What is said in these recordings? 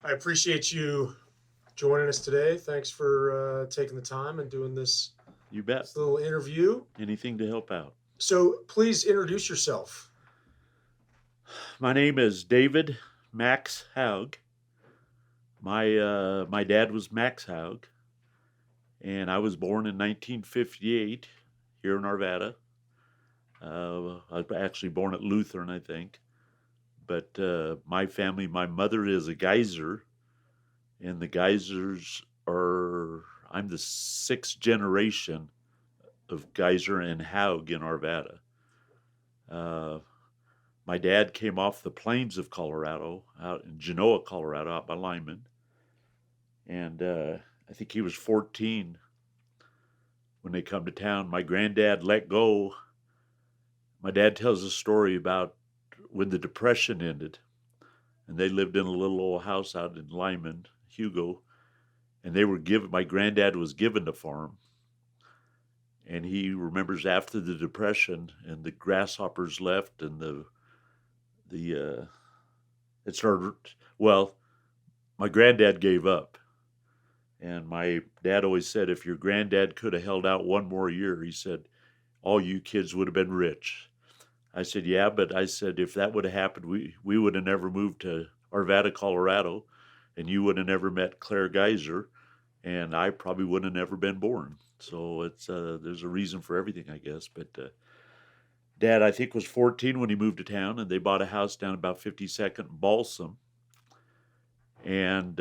I appreciate you joining us today. Thanks for taking the time and doing You bet. this little interview. Anything to help out. So please introduce yourself. My name is David Max Haug. My dad was Max Haug, and I was born in 1958 here in Arvada. I was actually born at Lutheran, I think. But my family, my mother is a Geyser, and the Geysers are. I'm the sixth generation of Geyser and Haug in Arvada. Uh, My dad came off the plains of Colorado, out in Genoa, Colorado, out by Lyman, and I think he was 14 when they come to town. My granddad let go. My dad tells a story about when the Depression ended, and they lived in a little old house out in Lyman, Hugo, and they were given. My granddad was given a farm, and he remembers after the Depression and the grasshoppers left and the it started. Well, my granddad gave up. And my dad always said, if your granddad could have held out one more year, he said, all you kids would have been rich. I said, yeah, but I said, if that would have happened, we would have never moved to Arvada, Colorado, and you would have never met Claire Geyser, and I probably would have never been born. So it's there's a reason for everything, I guess. But Dad, I think, was 14 when he moved to town, and they bought a house down about 52nd and Balsam. And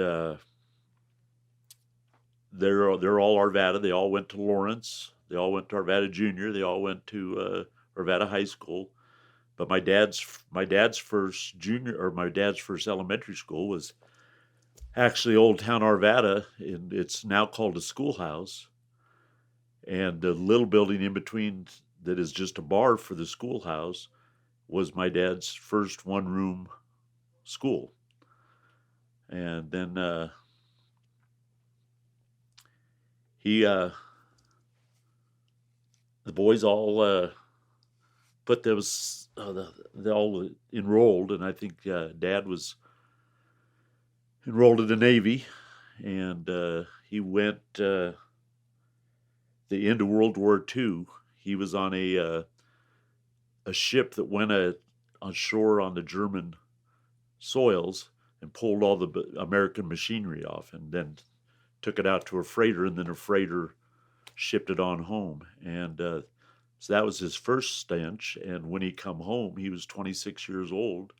they're all Arvada. They all went to Lawrence. They all went to Arvada Junior. They all went to Arvada High School. But my dad's first junior or my dad's first elementary school was actually Old Town Arvada, and it's now called a schoolhouse. And the little building in between that is just a bar for the schoolhouse was my dad's first one-room school. And then he the boys all put those they all enrolled, and I think Dad was enrolled in the Navy, and he went the end of World War II. He was on a ship that went ashore on the German soils and pulled all the American machinery off, and then took it out to a freighter, and then a freighter shipped it on home. And so that was his first stench. And when he come home, he was 26 years old.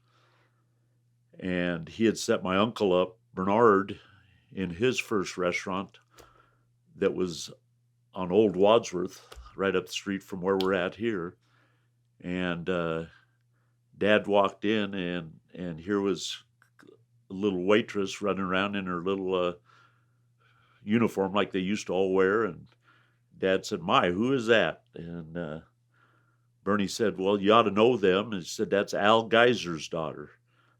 And he had set my uncle up, Bernard, in his first restaurant that was on Old Wadsworth, right up the street from where we're at here. And Dad walked in, and here was a little waitress running around in her little uniform like they used to all wear. And Dad said, "My, who is that?" And Bernie said, "Well, you ought to know them." And he said, "That's Al Geyser's daughter.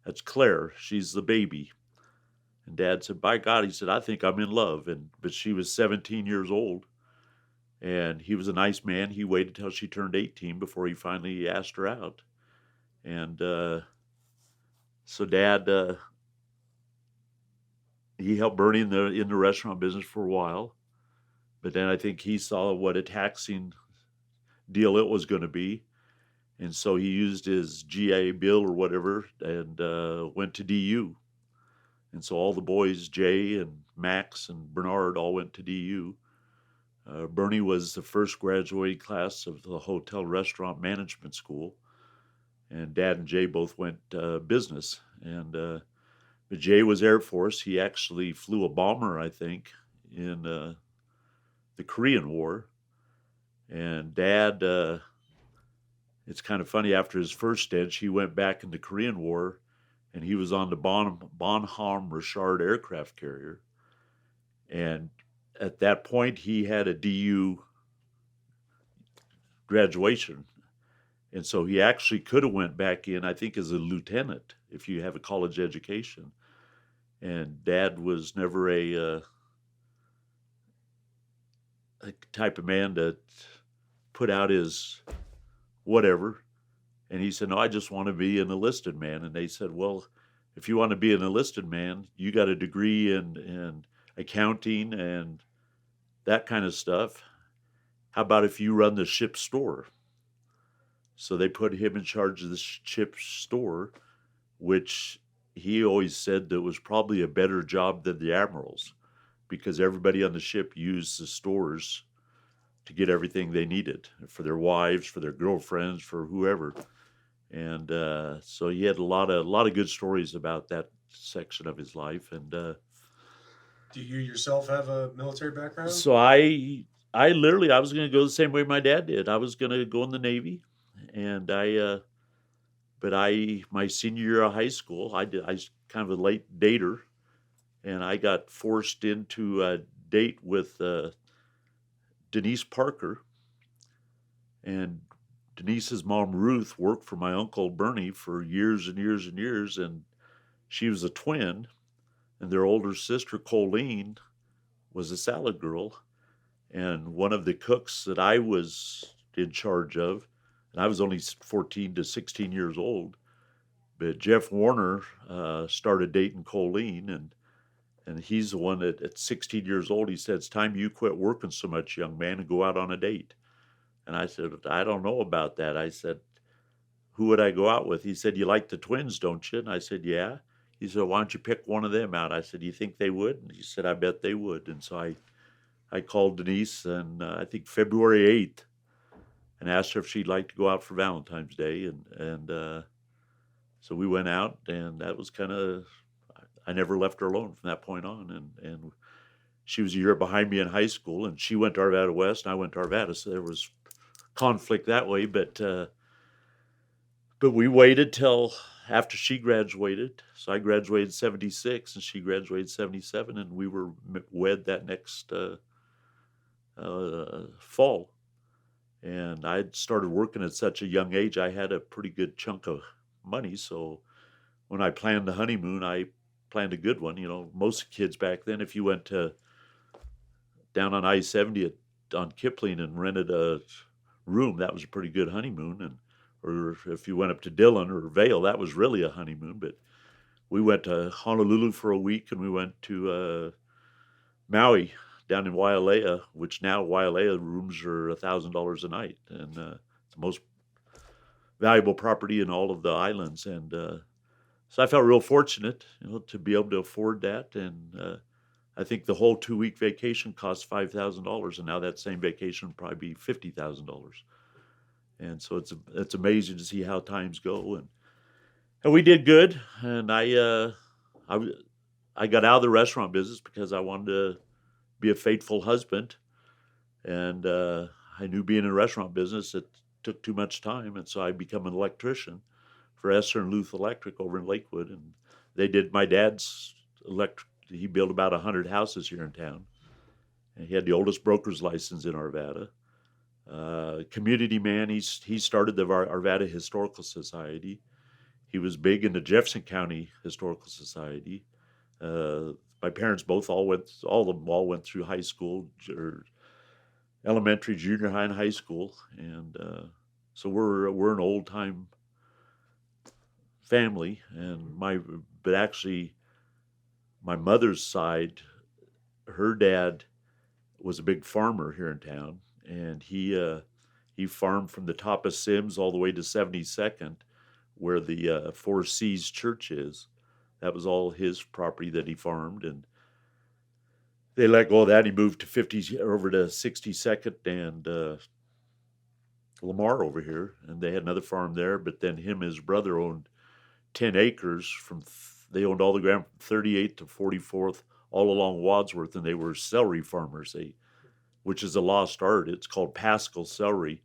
That's Claire. She's the baby." And Dad said, "By God," he said, "I think I'm in love." But she was 17 years old, and he was a nice man. He waited till she turned 18 before he finally asked her out. And so Dad, he helped Bernie in the restaurant business for a while. But then I think he saw what a taxing deal it was going to be. And so he used his GA Bill or whatever and went to DU. And so all the boys, Jay and Max and Bernard, all went to DU. Bernie was the first graduating class of the hotel restaurant management school. And Dad and Jay both went business. And but Jay was Air Force. He actually flew a bomber, I think, in the Korean War. And Dad, it's kind of funny, after his first stint, he went back in the Korean War, and he was on the Bonhomme Richard aircraft carrier. And at that point, he had a DU graduation. And so he actually could have went back in, I think, as a lieutenant if you have a college education. And Dad was never a type of man to put out his whatever. And he said, "No, I just want to be an enlisted man." And they said, "Well, if you want to be an enlisted man, you got a degree in accounting and that kind of stuff. How about if you run the ship store? So they put him in charge of the ship store, which he always said that was probably a better job than the admirals, because everybody on the ship used the stores to get everything they needed for their wives, for their girlfriends, for whoever. And so he had a lot of good stories about that section of his life. And Do you yourself have a military background? so I literally I was going to go the same way my dad did. I was going to go in the Navy, and my senior year of high school, I was kind of a late dater, and I got forced into a date with Denise Parker. And Denise's mom, Ruth, worked for my uncle Bernie for years and years and years, and she was a twin, and their older sister, Colleen, was a salad girl. And one of the cooks that I was in charge of, and I was only 14 to 16 years old, but Jeff Warner started dating Colleen, and he's the one that at 16 years old, he said, "It's time you quit working so much, young man, and go out on a date." And I said, "I don't know about that." I said, "Who would I go out with?" He said, "You like the twins, don't you?" And I said, "Yeah." He said, "Why don't you pick one of them out?" I said, "Do you think they would?" And he said, "I bet they would." And so I called Denise, and I think February 8th, and asked her if she'd like to go out for Valentine's Day. And so we went out, and that was kind of, I never left her alone from that point on. And she was a year behind me in high school, and she went to Arvada West, and I went to Arvada, so there was conflict that way. But we waited till after she graduated. So I graduated in 76, and she graduated in 77, and we were wed that next fall. And I'd started working at such a young age, I had a pretty good chunk of money. So when I planned the honeymoon, I planned a good one. You know, most kids back then, if you went down on I-70 on Kipling and rented a room, that was a pretty good honeymoon. And or if you went up to Dillon or Vail, that was really a honeymoon. But we went to Honolulu for a week, and we went to Maui down in Wailea, which now Wailea rooms are $1,000 a night, and it's the most valuable property in all of the islands. And so I felt real fortunate, to be able to afford that. And I think the whole 2-week vacation cost $5,000, and now that same vacation would probably be $50,000. And so it's amazing to see how times go. And we did good. And I got out of the restaurant business because I wanted to be a faithful husband. And I knew being in a restaurant business, it took too much time. And so I became an electrician for Esser and Luth Electric over in Lakewood. And they did my dad's he built about 100 houses here in town. And he had the oldest broker's license in Arvada. Community man, he started the Arvada Historical Society. He was big in the Jefferson County Historical Society. My parents all of them went through high school, or elementary, junior high, and high school. And so we're an old time family. But actually, my mother's side, her dad was a big farmer here in town, and he farmed from the top of Sims all the way to 72nd, where the Four Seas Church is. That was all his property that he farmed, and they let go of that. He moved to over to 62nd and Lamar over here, and they had another farm there. But then him and his brother owned 10 acres they owned all the ground from 38th to 44th, all along Wadsworth, and they were celery farmers. Which is a lost art. It's called Pascal celery.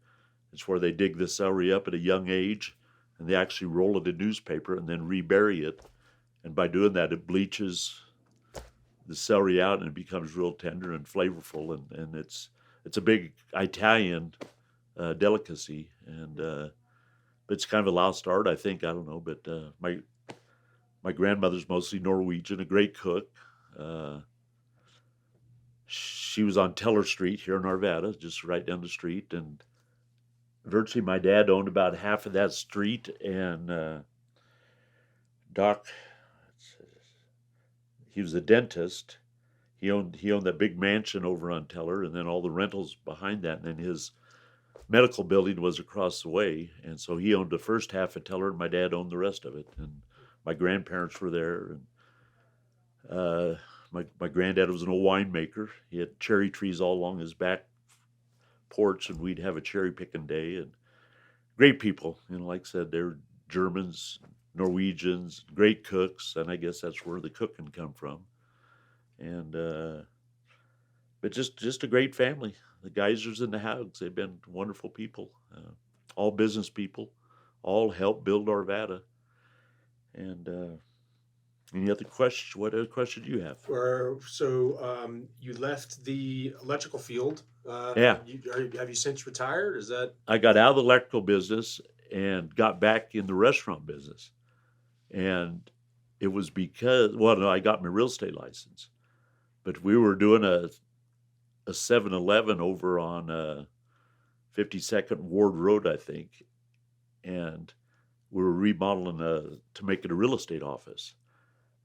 It's where they dig the celery up at a young age, and they actually roll it in newspaper and then rebury it. And by doing that, it bleaches the celery out, and it becomes real tender and flavorful. And it's a big Italian delicacy, and it's kind of a lost art, I think. I don't know, but my grandmother's mostly Norwegian, a great cook. She was on Teller Street here in Arvada, just right down the street, and virtually my dad owned about half of that street, and Doc he was a dentist. He owned that big mansion over on Teller, and then all the rentals behind that. And then his medical building was across the way, and so he owned the first half of Teller, and my dad owned the rest of it. And my grandparents were there, and my granddad was an old winemaker. He had cherry trees all along his back porch, and we'd have a cherry picking day. And great people, like I said, they're Germans, Norwegians, great cooks, and I guess that's where the cooking come from. And but just a great family. The Geisers and the Haugs, they've been wonderful people, all business people, all helped build Arvada. And any other questions? What other question do you have? You left the electrical field. Yeah. Have you since retired? Is that? I got out of the electrical business and got back in the restaurant business. And it was because, well, no, I got my real estate license. But we were doing a 7-Eleven over on 52nd Ward Road, I think. And we were remodeling to make it a real estate office.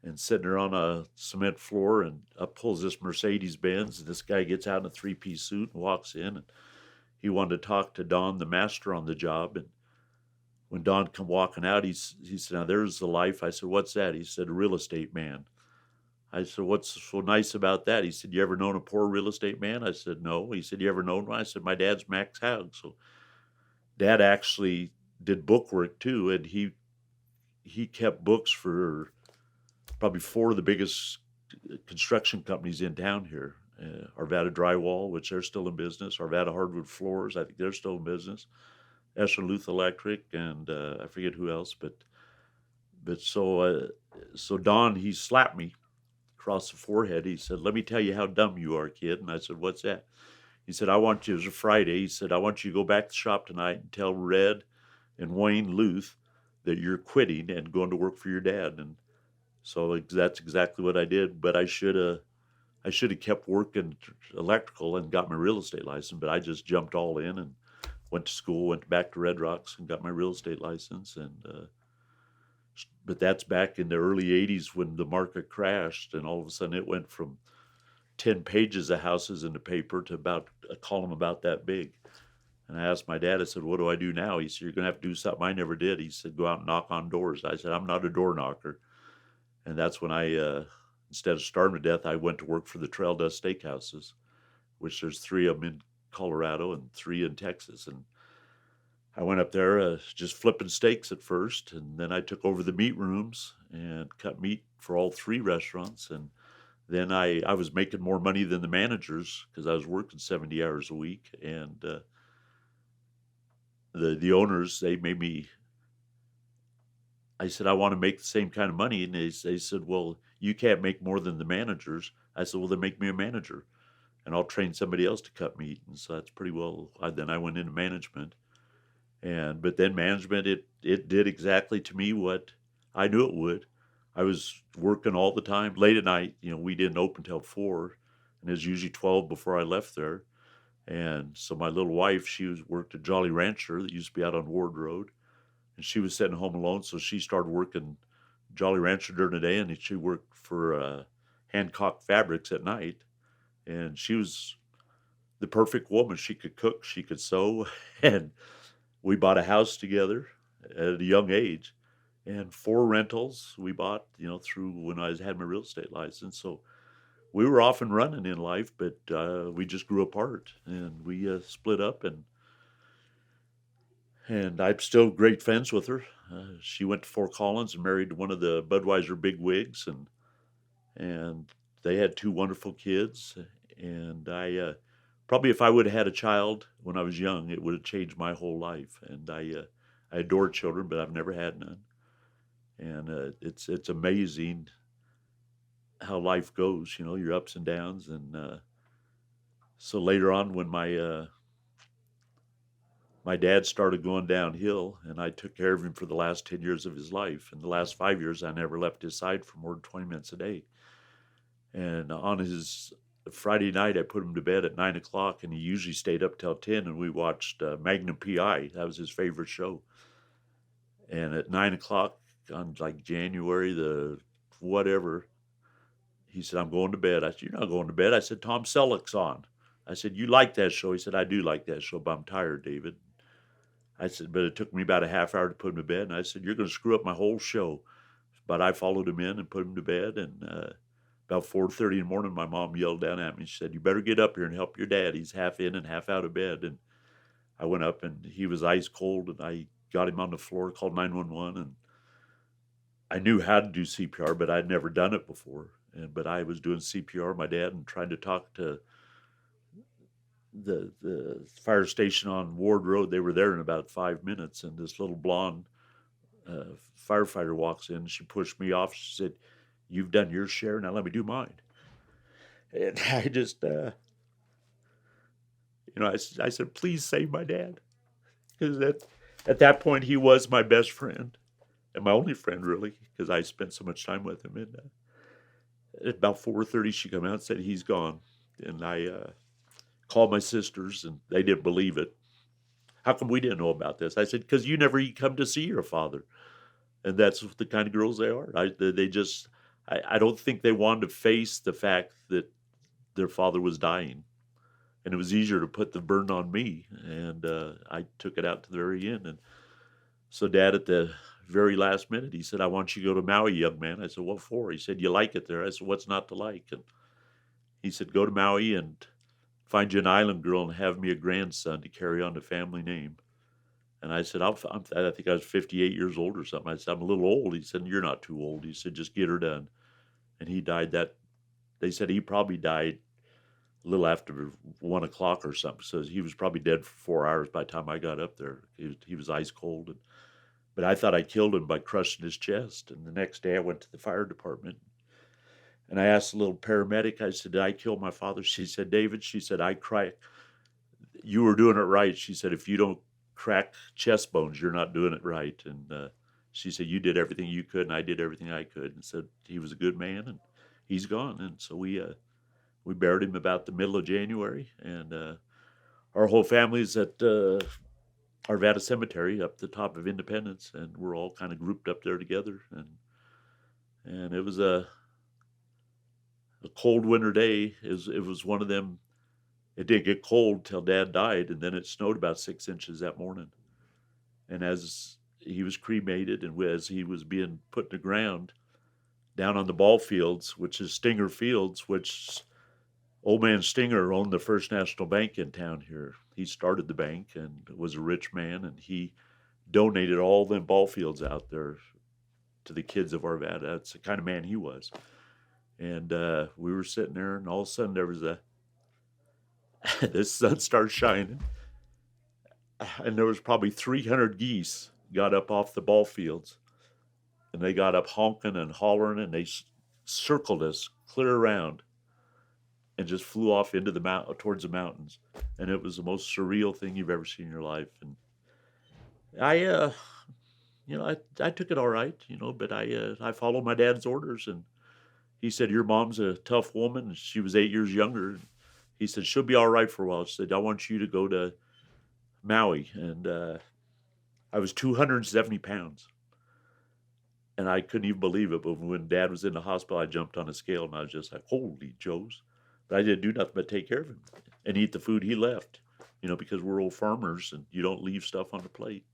And sitting there on a cement floor, and up pulls this Mercedes Benz. And this guy gets out in a 3-piece suit and walks in. And he wanted to talk to Don, the master on the job. And when Don come walking out, he said, "Now there's the life." I said, "What's that?" He said, "A real estate man." I said, "What's so nice about that?" He said, "You ever known a poor real estate man?" I said, "No." He said, "You ever known one?" I said, "My dad's Max Haug." So Dad actually did book work too, and he kept books for probably 4 of the biggest construction companies in town here. Arvada Drywall, which they're still in business. Arvada Hardwood Floors, I think they're still in business. Escher Luth Electric, and I forget who else, but so Don, he slapped me across the forehead. He said, "Let me tell you how dumb you are, kid." And I said, "What's that?" He said, "I want you," it was a Friday, he said, "I want you to go back to the shop tonight and tell Red and Wayne Luth that you're quitting and going to work for your dad." And so that's exactly what I did. But I should have kept working electrical and got my real estate license, but I just jumped all in and went to school, went back to Red Rocks and got my real estate license. And but that's back in the early 80s when the market crashed, and all of a sudden it went from 10 pages of houses in the paper to about a column about that big. And I asked my dad, I said, "What do I do now?" He said, "You're going to have to do something I never did." He said, "Go out and knock on doors." I said, "I'm not a door knocker." And that's when I, instead of starving to death, I went to work for the Trail Dust Steakhouses, which there's 3 of them in Colorado and 3 in Texas. And I went up there just flipping steaks at first, and then I took over the meat rooms and cut meat for all 3 restaurants. And then I was making more money than the managers because I was working 70 hours a week. And the owners, they made me, I said, "I want to make the same kind of money." And they said, "Well, you can't make more than the managers." I said, "Well, then make me a manager and I'll train somebody else to cut meat." And so that's pretty well, then I went into management. But then management, it did exactly to me what I knew it would. I was working all the time, late at night. We didn't open till 4, and it was usually 12 before I left there. And so my little wife, worked at Jolly Rancher that used to be out on Ward Road, and she was sitting home alone, so she started working Jolly Rancher during the day, and she worked for Hancock Fabrics at night. And she was the perfect woman. She could cook, she could sew, and we bought a house together at a young age, and 4 rentals we bought, through when I had my real estate license. So we were off and running in life, but we just grew apart, and we split up, and I'm still great friends with her. She went to Fort Collins and married one of the Budweiser bigwigs, and they had 2 wonderful kids. And I probably, if I would have had a child when I was young, it would have changed my whole life. And I adore children, but I've never had none. And it's amazing how life goes, your ups and downs. And so later on, when my dad started going downhill, and I took care of him for the last 10 years of his life. And the last 5 years, I never left his side for more than 20 minutes a day. And on his Friday night, I put him to bed at 9 o'clock, and he usually stayed up till 10, and we watched Magnum P.I. That was his favorite show. And at 9 o'clock on like January the whatever, he said, I'm going to bed. I said, you're not going to bed. I said, Tom Selleck's on. I said, you like that show? He said, I do like that show, but I'm tired, David. I said, but it took me about a half hour to put him to bed. And I said, you're going to screw up my whole show. But I followed him in and put him to bed. And about 4:30 in the morning, my mom yelled down at me. She said, you better get up here and help your dad. He's half in and half out of bed. And I went up, and he was ice cold, and I got him on the floor, called 911. And I knew how to do CPR, but I'd never done it before. But I was doing CPR, my dad, and trying to talk to the fire station on Ward Road. They were there in about 5 minutes, and this little blonde firefighter walks in. She pushed me off. She said, you've done your share, now let me do mine. And I just, I said, please save my dad. Because at that point, he was my best friend, and my only friend, really, because I spent so much time with him. And at about 4:30, she came out and said, he's gone. And I called my sisters, and they didn't believe it. How come we didn't know about this? I said, because you never come to see your father. And that's the kind of girls they are. I don't think they wanted to face the fact that their father was dying. And it was easier to put the burden on me. And I took it out to the very end. And so Dad, at the very last minute, he said, I want you to go to Maui, young man. I said, what for? He said, you like it there? I said, what's not to like? And he said, go to Maui and find you an island girl and have me a grandson to carry on the family name. And I said, I think I was 58 years old or something. I said, I'm a little old. He said, you're not too old. He said, just get her done. And he died they said he probably died a little after 1 o'clock or something. So he was probably dead for 4 hours by the time I got up there. He was ice cold. But I thought I killed him by crushing his chest. And the next day I went to the fire department. And I asked the little paramedic, I said, did I kill my father? She said, David, she said, I cried. You were doing it right. She said, if you don't crack chest bones, you're not doing it right. And she said, you did everything you could, and I did everything I could. And said he was a good man, and he's gone. And so we buried him about the middle of January. And our whole family's at Arvada Cemetery up the top of Independence, and we're all kind of grouped up there together. And it was a cold winter day. It was one of them. It didn't get cold till Dad died, and then it snowed about 6 inches that morning. And as he was cremated, and as he was being put in the ground down on the ball fields, which is Stinger Fields, which old man Stinger owned the First National Bank in town here. He started the bank and was a rich man, and he donated all them ball fields out there to the kids of Arvada. That's the kind of man he was. And we were sitting there, and all of a sudden there was the sun started shining, and there was probably 300 geese got up off the ball fields, and they got up honking and hollering, and they circled us clear around and just flew off into towards the mountains. And it was the most surreal thing you've ever seen in your life. And I took it all right, but I followed my dad's orders. And he said, your mom's a tough woman. And she was 8 years younger. He said, she'll be all right for a while. He said, I want you to go to Maui. And I was 270 pounds. And I couldn't even believe it. But when Dad was in the hospital, I jumped on a scale, and I was just like, holy Joes. But I didn't do nothing but take care of him and eat the food he left, because we're old farmers, and you don't leave stuff on the plate.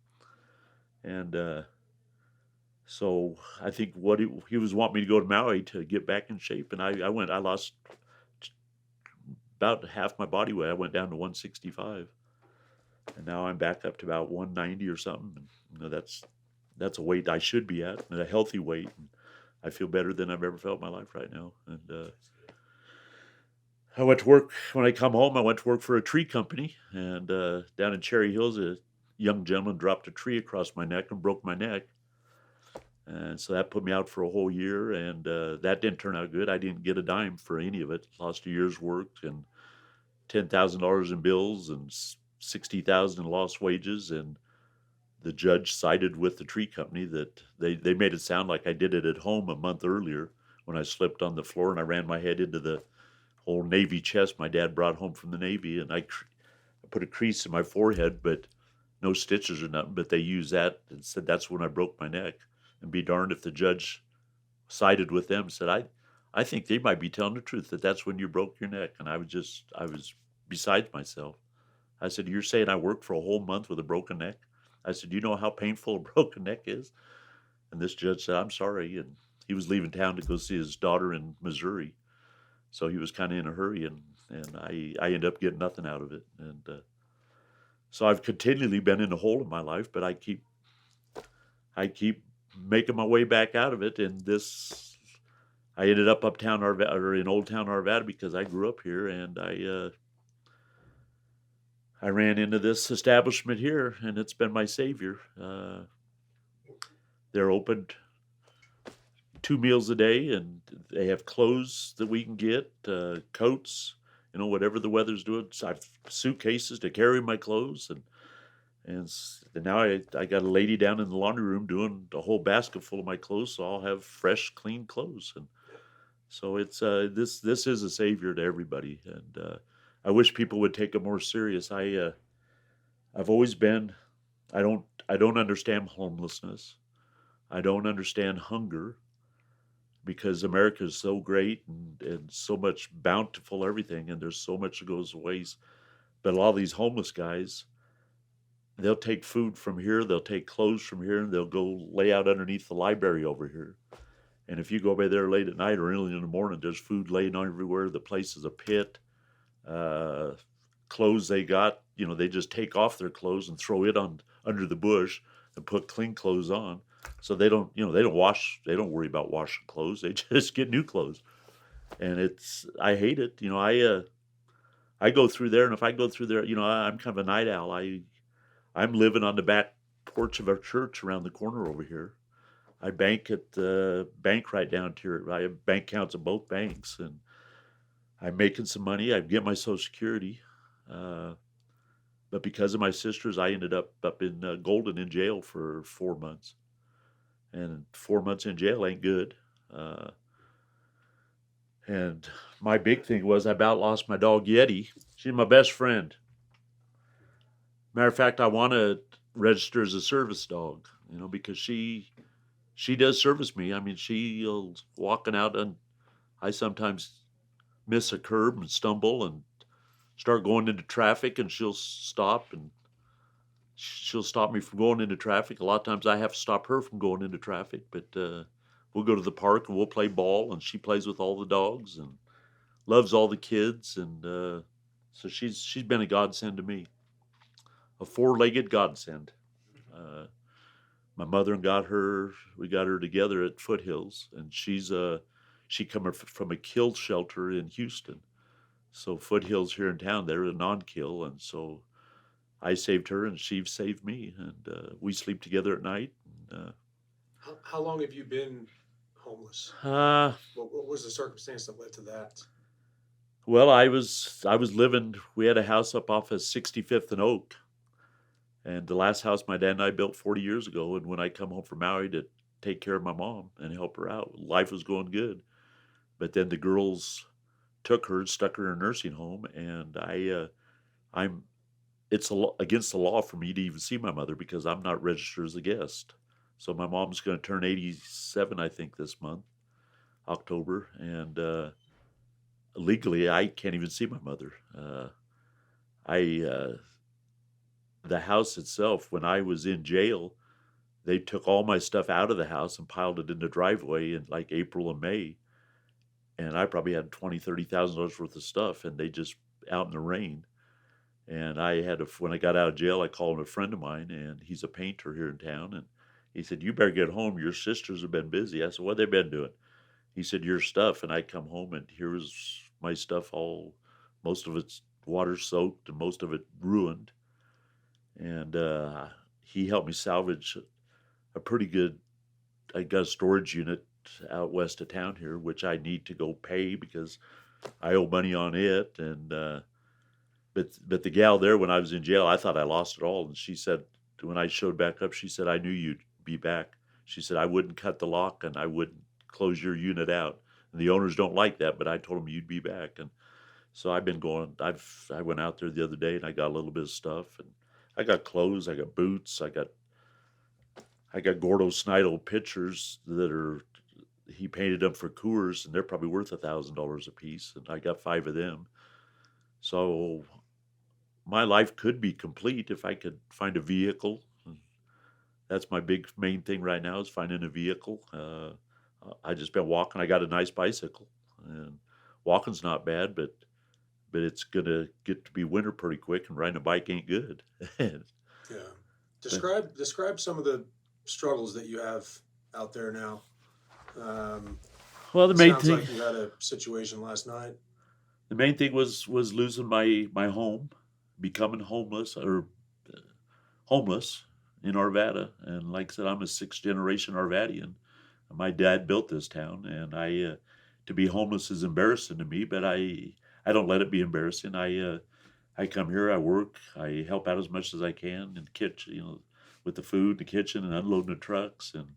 And so I think what he was wanting me to go to Maui to get back in shape. And I went. I lost about half my body weight. I went down to 165. And now I'm back up to about 190 or something. And, that's a weight I should be at, and a healthy weight. And I feel better than I've ever felt in my life right now. And I went to work. When I come home, I went to work for a tree company. And down in Cherry Hills, a young gentleman dropped a tree across my neck and broke my neck. And so that put me out for a whole year. And that didn't turn out good. I didn't get a dime for any of it. Lost a year's work and $10,000 in bills and $60,000 in lost wages. And the judge sided with the tree company that they made it sound like I did it at home a month earlier when I slipped on the floor and I ran my head into the whole Navy chest my dad brought home from the Navy. And I put a crease in my forehead, but no stitches or nothing. But they used that and said that's when I broke my neck. And be darned if the judge sided with them, said, I think they might be telling the truth that that's when you broke your neck. And I was beside myself. I said, you're saying I worked for a whole month with a broken neck? I said, you know how painful a broken neck is? And this judge said, I'm sorry. And he was leaving town to go see his daughter in Missouri. So he was kind of in a hurry, and I ended up getting nothing out of it. And so I've continually been in a hole in my life, but I keep making my way back out of it. And I ended up uptown Arvada, or in Old Town Arvada, because I grew up here, and I ran into this establishment here, and it's been my savior. They're open 2 meals a day, and they have clothes that we can get, coats, whatever the weather's doing. So I've suitcases to carry my clothes, and now I got a lady down in the laundry room doing a whole basket full of my clothes, so I'll have fresh, clean clothes. And so it's this is a savior to everybody, and I wish people would take it more serious. I've always been. I don't understand homelessness. I don't understand hunger, because America is so great and so much bountiful everything, and there's so much that goes to waste. But a lot of these homeless guys, they'll take food from here, they'll take clothes from here, and they'll go lay out underneath the library over here. And if you go by there late at night or early in the morning, there's food laying everywhere. The place is a pit. Clothes they got, they just take off their clothes and throw it on under the bush and put clean clothes on. So they don't wash. They don't worry about washing clothes. They just get new clothes, and I hate it. I go through there, and if I go through there, I'm kind of a night owl. I'm living on the back porch of our church around the corner over here. I bank at the bank right down here. I have bank accounts at both banks, and I'm making some money. I get my Social Security, but because of my sisters, I ended up in Golden in jail for 4 months. And 4 months in jail ain't good. And my big thing was I about lost my dog Yeti. She's my best friend. Matter of fact, I want to register as a service dog, because she does service me. I mean, she'll walking out, and I sometimes miss a curb and stumble and start going into traffic, and she'll stop me from going into traffic. A lot of times I have to stop her from going into traffic, but we'll go to the park and we'll play ball, and she plays with all the dogs and loves all the kids. And so she's been a godsend to me, a four-legged godsend. My mother we got her together at Foothills, and she come from a kill shelter in Houston. So Foothills here in town, they're a non-kill, and so I saved her, and she saved me, and we sleep together at night. How long have you been homeless? Uh, What was the circumstance that led to that? well, I was living. We had a house up off of 65th and Oak, and the last house my dad and I built 40 years ago. And when I come home from Maui to take care of my mom and help her out, life was going good. But then the girls took her and stuck her in a nursing home, and it's against the law for me to even see my mother because I'm not registered as a guest. So my mom's going to turn 87, I think, this month, October, and legally I can't even see my mother. The house itself, when I was in jail, they took all my stuff out of the house and piled it in the driveway in like April and May, and I probably had $20,000-$30,000 worth of stuff, and they just out in the rain. And when I got out of jail, I called a friend of mine, and he's a painter here in town, and he said, "You better get home. Your sisters have been busy." I said, "What they been doing?" He said, "Your stuff." And I come home, and here was my stuff most of it's water soaked and most of it ruined. And he helped me salvage a pretty good, I got a storage unit out west of town here, which I need to go pay because I owe money on it. And but the gal there, when I was in jail, I thought I lost it all. And she said, when I showed back up, she said, "I knew you'd be back." She said, "I wouldn't cut the lock and I wouldn't close your unit out. And the owners don't like that, but I told them you'd be back." And so I've been going. I went out there the other day and I got a little bit of stuff, and I got clothes, I got boots, I got Gordo Snido pictures that are he painted them for Coors, and they're probably worth $1,000 a piece, and I got 5 of them. So my life could be complete if I could find a vehicle. That's my big main thing right now, is finding a vehicle. I just been walking. I got a nice bicycle, and walking's not bad, but it's gonna get to be winter pretty quick, and riding a bike ain't good. Yeah. Describe some of the struggles that you have out there now. Well, the It main sounds thing, like you had a situation last night. the main thing was losing my home, becoming homeless homeless in Arvada. And like I said, I'm a 6th generation Arvadian. My dad built this town, and to be homeless is embarrassing to me, but I don't let it be embarrassing. I come here, I work, I help out as much as I can in the kitchen, with the food in the kitchen and unloading the trucks, and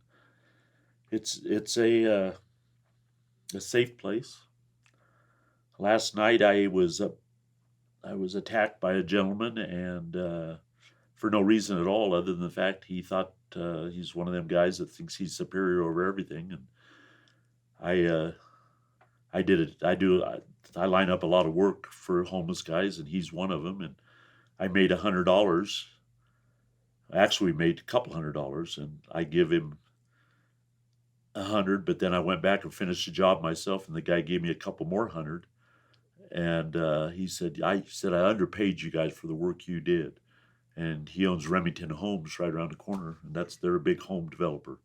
it's a safe place. Last night I was attacked by a gentleman, and for no reason at all, other than the fact he thought he's one of them guys that thinks he's superior over everything. And I line up a lot of work for homeless guys, and he's one of them. And I made $100. Actually, we made a couple $100, and I give him 100. But then I went back and finished the job myself, and the guy gave me a couple more 100. And he said, I underpaid you guys for the work you did. And he owns Remington Homes right around the corner, and they're a big home developer.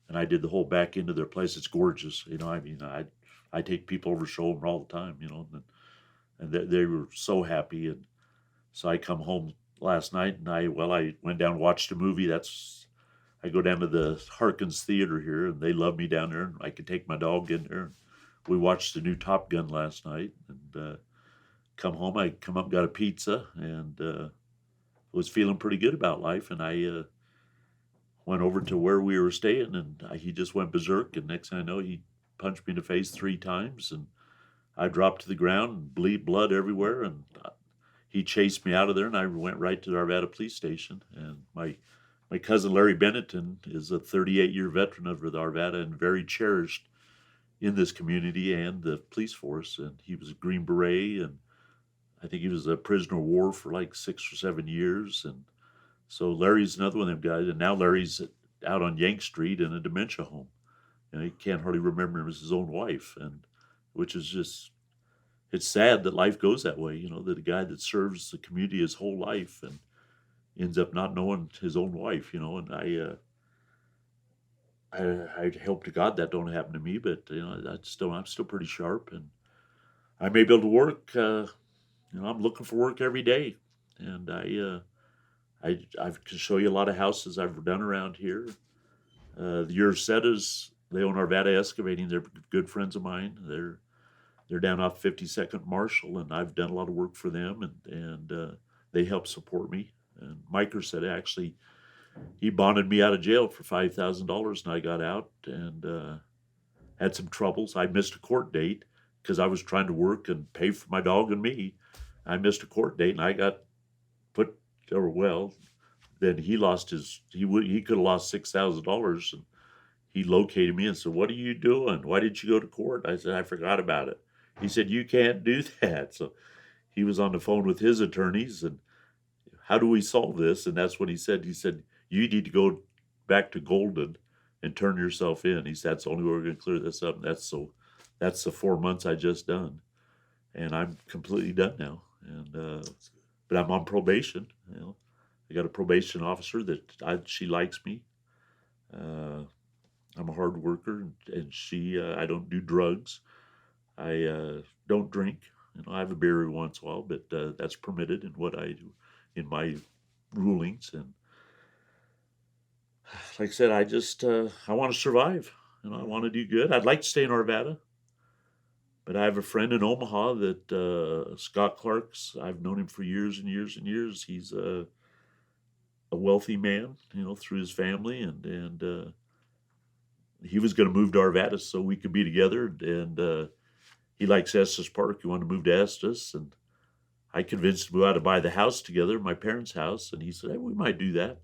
And I did the whole back end of their place. It's gorgeous. I take people over, show them all the time, and they were so happy. And so I come home last night, and I went down and watched a movie. I go down to the Harkins Theater here, and they love me down there, and I could take my dog in there. We watched the new Top Gun last night, and come home. I come up, got a pizza, and was feeling pretty good about life. And I went over to where we were staying, and he just went berserk. And next thing I know, he punched me in the face 3 times, and I dropped to the ground and bleed blood everywhere. And he chased me out of there, and I went right to the Arvada police station. And my cousin Larry Benetton is a 38-year veteran of the Arvada and very cherished in this community and the police force. And he was a Green Beret, and I think he was a prisoner of war for like 6 or 7 years. And so Larry's another one of them guys. And now Larry's out on Yank Street in a dementia home. He can't hardly remember him as his own wife, and which is just, it's sad that life goes that way, that a guy that serves the community his whole life and ends up not knowing his own wife, and I hope to God that don't happen to me, but I'm still pretty sharp, and I may be able to work. I'm looking for work every day, and I can show you a lot of houses I've done around here. The Ursettas, they own Arvada Excavating. They're good friends of mine. They're down off 52nd Marshall, and I've done a lot of work for them, and they help support me. And Mike said actually, he bonded me out of jail for $5,000, and I got out and had some troubles. I missed a court date because I was trying to work and pay for my dog and me. I missed a court date, and I got put, or well, then he lost he could have lost $6,000, and he located me and said, "What are you doing? Why didn't you go to court?" I said, "I forgot about it." He said, "You can't do that." So he was on the phone with his attorneys, and how do we solve this? And that's what he said. He said, "You need to go back to Golden and turn yourself in." He said, "That's the only way we're going to clear this up." And that's the 4 months I just done, and I'm completely done now. And but I'm on probation. I got a probation officer that she likes me. I'm a hard worker, and I don't do drugs. I don't drink. I have a beer every once in a while, but that's permitted in what I do, in my rulings. And like I said, I want to survive. I want to do good. I'd like to stay in Arvada, but I have a friend in Omaha that Scott Clark's. I've known him for years and years and years. He's a wealthy man, through his family, and he was going to move to Arvada so we could be together. And he likes Estes Park. He wanted to move to Estes, and I convinced him we ought to buy the house together, my parents' house. And he said, "Hey, we might do that."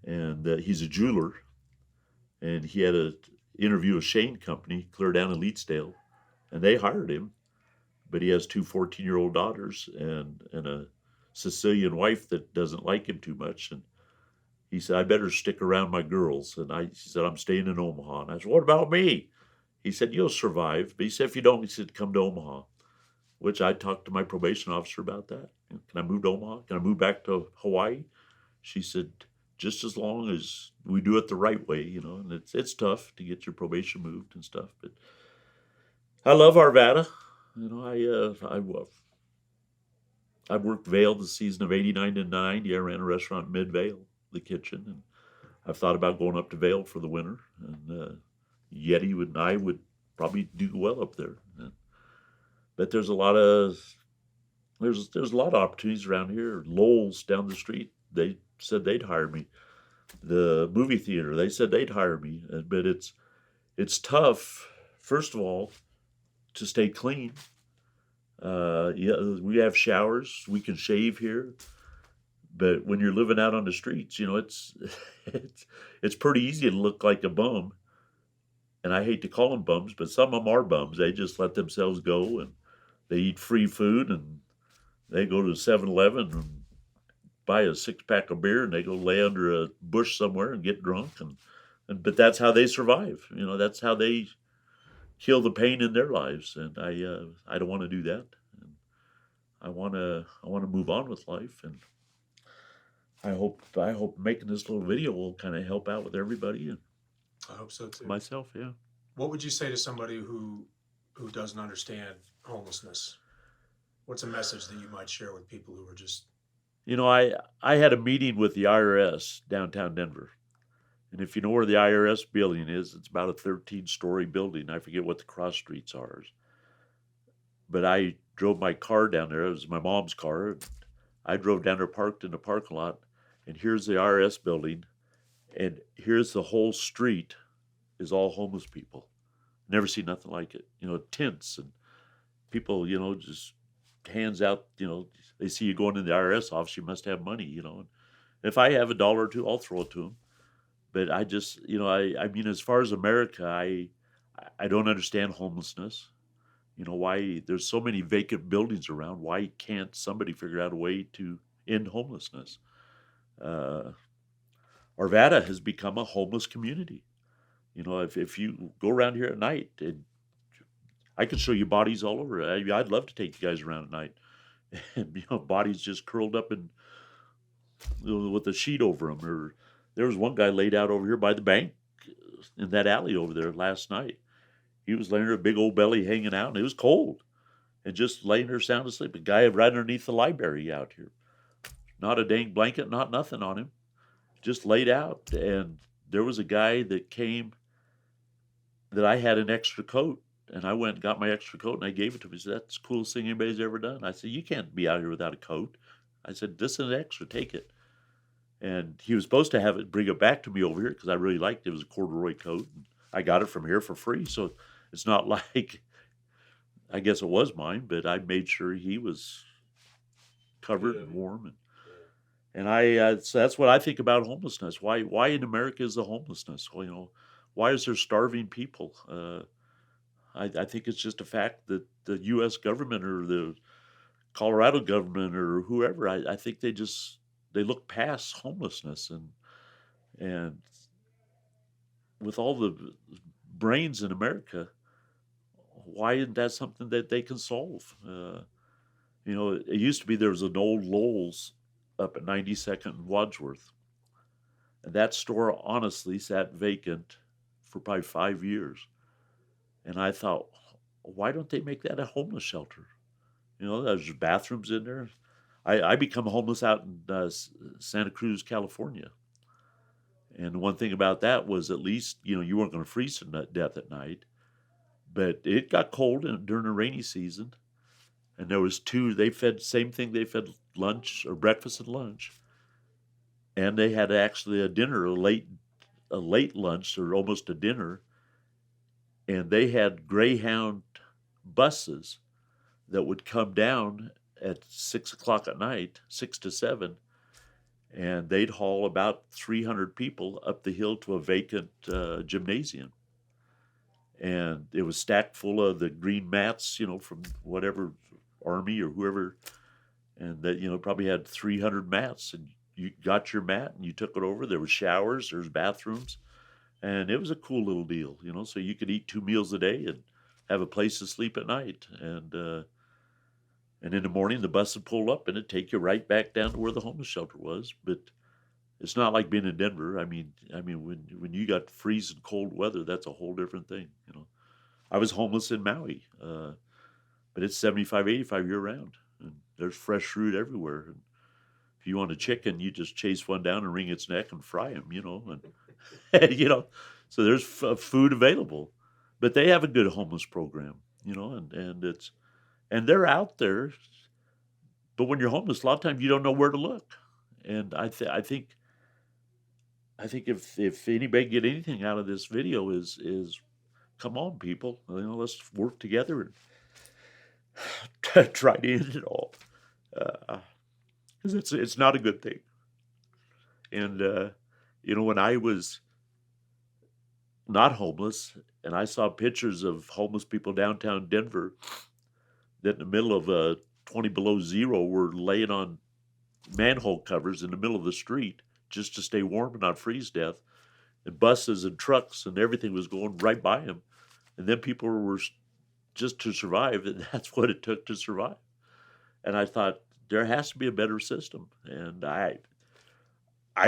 And he's a jeweler, and he interview with Shane Company, clear down in Leetsdale, and they hired him. But he has two 14-year-old daughters and a Sicilian wife that doesn't like him too much. And he said, I better stick around my girls. And he said, I'm staying in Omaha. And I said, what about me? He said, you'll survive. But he said, if you don't, he said, come to Omaha, which I talked to my probation officer about that. Can I move to Omaha? Can I move back to Hawaii? She said, just as long as we do it the right way, and it's tough to get your probation moved and stuff. But I love Arvada. I worked Vail the season of 89 and 90. I ran a restaurant in Mid-Vail, the kitchen, and I've thought about going up to Vail for the winter. And Yeti and I would probably do well up there. But there's a lot of opportunities around here. Lowell's down the street, they said they'd hire me. The movie theater, they said they'd hire me. But it's tough, first of all, to stay clean. We have showers, we can shave here, but when you're living out on the streets, it's pretty easy to look like a bum. And I hate to call them bums, but some of them are bums. They just let themselves go, and they eat free food, and they go to 7-Eleven and buy a 6-pack of beer, and they go lay under a bush somewhere and get drunk, but that's how they survive. That's how they kill the pain in their lives, and I don't want to do that. And I want to move on with life, and I hope making this little video will kind of help out with everybody, and I hope so too. Myself, yeah. What would you say to somebody who doesn't understand homelessness? What's a message that you might share with people who are just... I had a meeting with the IRS downtown Denver. And if you know where the IRS building is, it's about a 13-story building. I forget what the cross streets are. But I drove my car down there. It was my mom's car. I drove down there, parked in the parking lot, and here's the IRS building. And here's the whole street is all homeless people. Never seen nothing like it. Tents and people, just hands out, they see you going in the IRS office, you must have money, And if I have $1 or $2, I'll throw it to them. But I just, I mean, as far as America, I don't understand homelessness. Why there's so many vacant buildings around. Why can't somebody figure out a way to end homelessness? Arvada has become a homeless community. If you go around here at night, I could show you bodies all over. I'd love to take you guys around at night. And, bodies just curled up and with a sheet over them. Or there was one guy laid out over here by the bank in that alley over there last night. He was laying there, a big old belly hanging out, and it was cold. And just laying there sound asleep. A guy right underneath the library out here. Not a dang blanket, not nothing on him. Just laid out. And there was a guy that came that I had an extra coat. And I went and got my extra coat, and I gave it to him. He said, that's the coolest thing anybody's ever done. I said, you can't be out here without a coat. I said, this is an extra, take it. And he was supposed to bring it back to me over here because I really liked it. It was a corduroy coat. And I got it from here for free. So it's not like, I guess it was mine, but I made sure he was covered and warm. And so that's what I think about homelessness. Why in America is the homelessness? Well, why is there starving people? I think it's just a fact that the U.S. government or the Colorado government or whoever, I think they look past homelessness and with all the brains in America, why isn't that something that they can solve? It used to be there was an old Lowell's up at 92nd and Wadsworth, and that store honestly sat vacant for probably 5 years. And I thought, why don't they make that a homeless shelter? There's bathrooms in there. I become homeless out in Santa Cruz, California. And one thing about that was at least, you weren't going to freeze to death at night. But it got cold during the rainy season. And there was they fed lunch or breakfast and lunch. And they had actually a dinner, a late lunch or almost a dinner. And they had Greyhound buses that would come down at 6 o'clock at night, 6 to 7, and they'd haul about 300 people up the hill to a vacant gymnasium. and it was stacked full of the green mats, from whatever army or whoever, and that probably had 300 mats, and you got your mat and you took it over. There was showers, there's bathrooms, and it was a cool little deal, So you could eat 2 meals a day and have a place to sleep at night, and in the morning the bus would pull up and it'd take you right back down to where the homeless shelter was. But it's not like being in Denver. I mean, when you got freezing cold weather, that's a whole different thing. I was homeless in Maui, but it's 75, 85 year round, and there's fresh fruit everywhere. And if you want a chicken, you just chase one down and wring its neck and fry them, and so there's food available. But they have a good homeless program, and they're out there. But when you're homeless, a lot of times you don't know where to look. And I think if anybody get anything out of this video is come on, people, let's work together and try to end it all, because it's not a good thing. And when I was not homeless and I saw pictures of homeless people downtown Denver that in the middle of 20 below zero were laying on manhole covers in the middle of the street just to stay warm and not freeze to death, and buses and trucks and everything was going right by them, and then people were just to survive, and that's what it took to survive. And I thought there has to be a better system, and I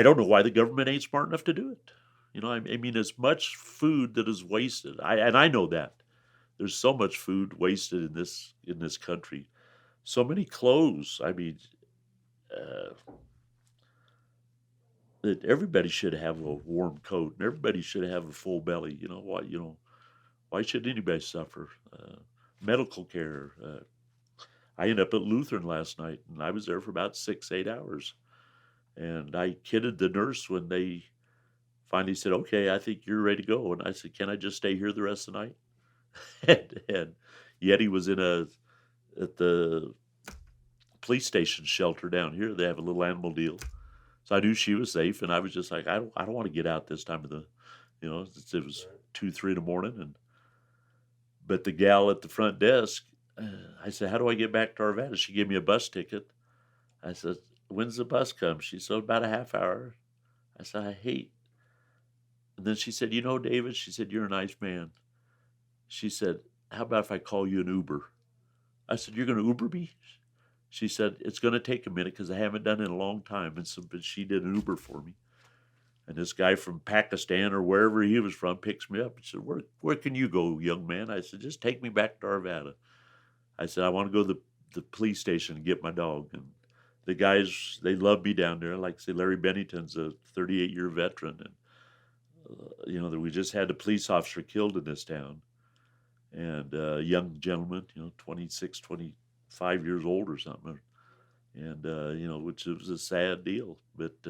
don't know why the government ain't smart enough to do it. I mean, as much food that is wasted, I know that there's so much food wasted in this country, so many clothes. I mean, that everybody should have a warm coat and everybody should have a full belly. Why should anybody suffer? Medical care. I ended up at Lutheran last night, and I was there for about 6-8 hours. And I kidded the nurse when they finally said, "Okay, I think you're ready to go." And I said, "Can I just stay here the rest of the night?" and Yeti was at the police station shelter down here. They have a little animal deal. So I knew she was safe, and I was just like, I don't want to get out this time of the, it was 2-3 in the morning. But the gal at the front desk, I said, "How do I get back to Arvada?" She gave me a bus ticket. I said, "When's the bus come?" She said, "About a half hour." I said, and then she said, "David," she said, "you're a nice man." She said, "How about if I call you an Uber?" I said, "You're going to Uber me?" She said, "It's going to take a minute because I haven't done it in a long time." And so, but she did an Uber for me. And this guy from Pakistan or wherever he was from picks me up. He said, where can you go, young man?" I said, "Just take me back to Arvada." I said, "I want to go to the police station and get my dog." And the guys, they love me down there. Like I say, Larry Bennington's a 38-year veteran. And, that we just had a police officer killed in this town. And a young gentleman, 26, 25 years old or something. And, which was a sad deal. But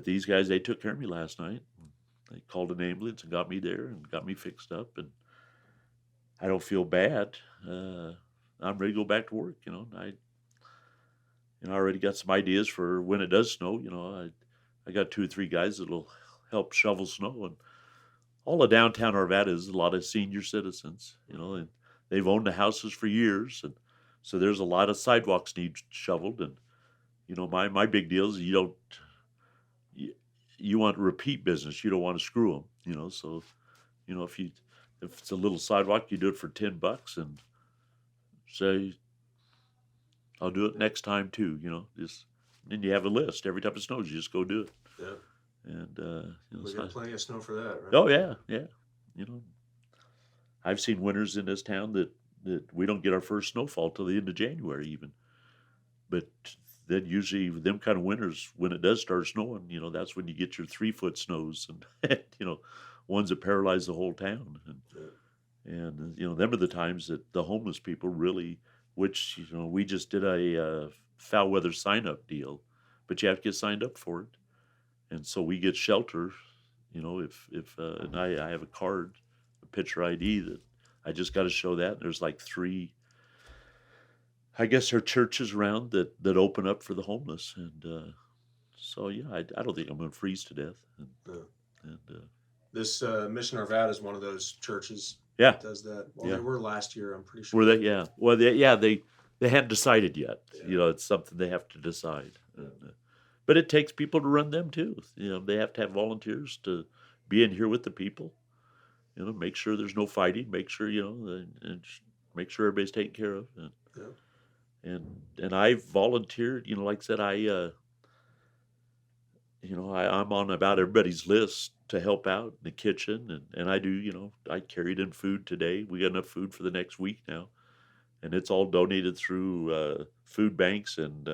these guys, they took care of me last night. They called an ambulance and got me there and got me fixed up. And I don't feel bad. I'm ready to go back to work. I already got some ideas for when it does snow. I got 2 or 3 guys that'll help shovel snow. And all of downtown Arvada is a lot of senior citizens, and they've owned the houses for years. And so there's a lot of sidewalks need shoveled. And, my big deal is you want repeat business. You don't want to screw them, so, if it's a little sidewalk, you do it for $10 and say, "I'll do it next time too," then you have a list. Every time it snows, you just go do it. Yeah. And, we got plenty of snow for that, right? Oh yeah. I've seen winters in this town that we don't get our first snowfall till the end of January even. But then usually them kind of winters, when it does start snowing, that's when you get your 3-foot snows and, ones that paralyze the whole town. And them are the times that the homeless people really, which, we just did a foul weather sign-up deal, but you have to get signed up for it. And so we get shelter, if and I have a card, a picture ID that I just got to show that. And there's like 3, I guess, there are churches around that open up for the homeless. And so, yeah, I don't think I'm going to freeze to death. And This Mission Arvada is one of those churches Yeah. that does that. Well, Yeah. they were last year, I'm pretty sure. Were they? Yeah. Well, they hadn't decided yet. Yeah. You know, it's something they have to decide. But it takes people to run them too. You know, they have to have volunteers to be in here with the people. You know, make sure there's no fighting. Make sure and make sure everybody's taken care of. And I volunteered. You know, like I said, I'm on about everybody's list to help out in the kitchen, and I do. You know, I carried in food today. We got enough food for the next week now, and it's all donated through food banks. And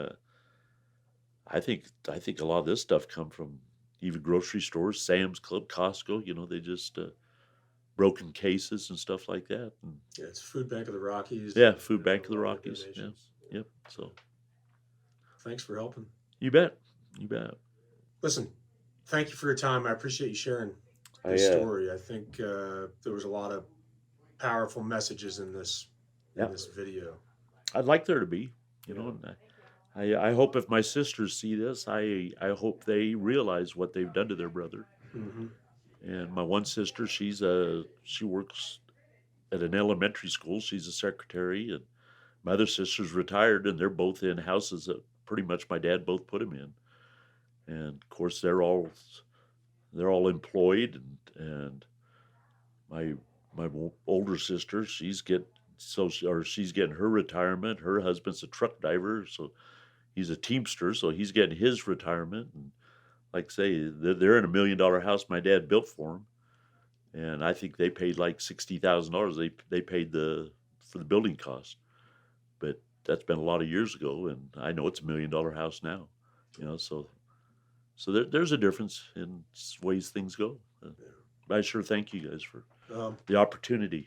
I think a lot of this stuff come from even grocery stores, Sam's Club, Costco. You know, they just broken cases and stuff like that. And Yeah, it's Food Bank of the Rockies. yeah, and Food Bank of the other Rockies. Yeah. donations. Yep. So Thanks for helping. you bet. You bet. Listen, thank you for your time. I appreciate you sharing this story. I think there was a lot of powerful messages in this video. I'd like there to be, you know. And I hope if my sisters see this, I hope they realize what they've done to their brother. Mm-hmm. And my one sister, she works at an elementary school. She's a secretary, and my other sister's retired, and they're both in houses that pretty much my dad both put them in. And of course, they're all employed, and my older sister, she's getting her retirement. Her husband's a truck driver, so he's a Teamster, so he's getting his retirement. And like I say, they're in $1 million house my dad built for them, and I think they paid like $60,000. They paid for the building cost, but that's been a lot of years ago, and I know it's $1 million house now. You know, so there's a difference in ways things go. I sure thank you guys for the opportunity.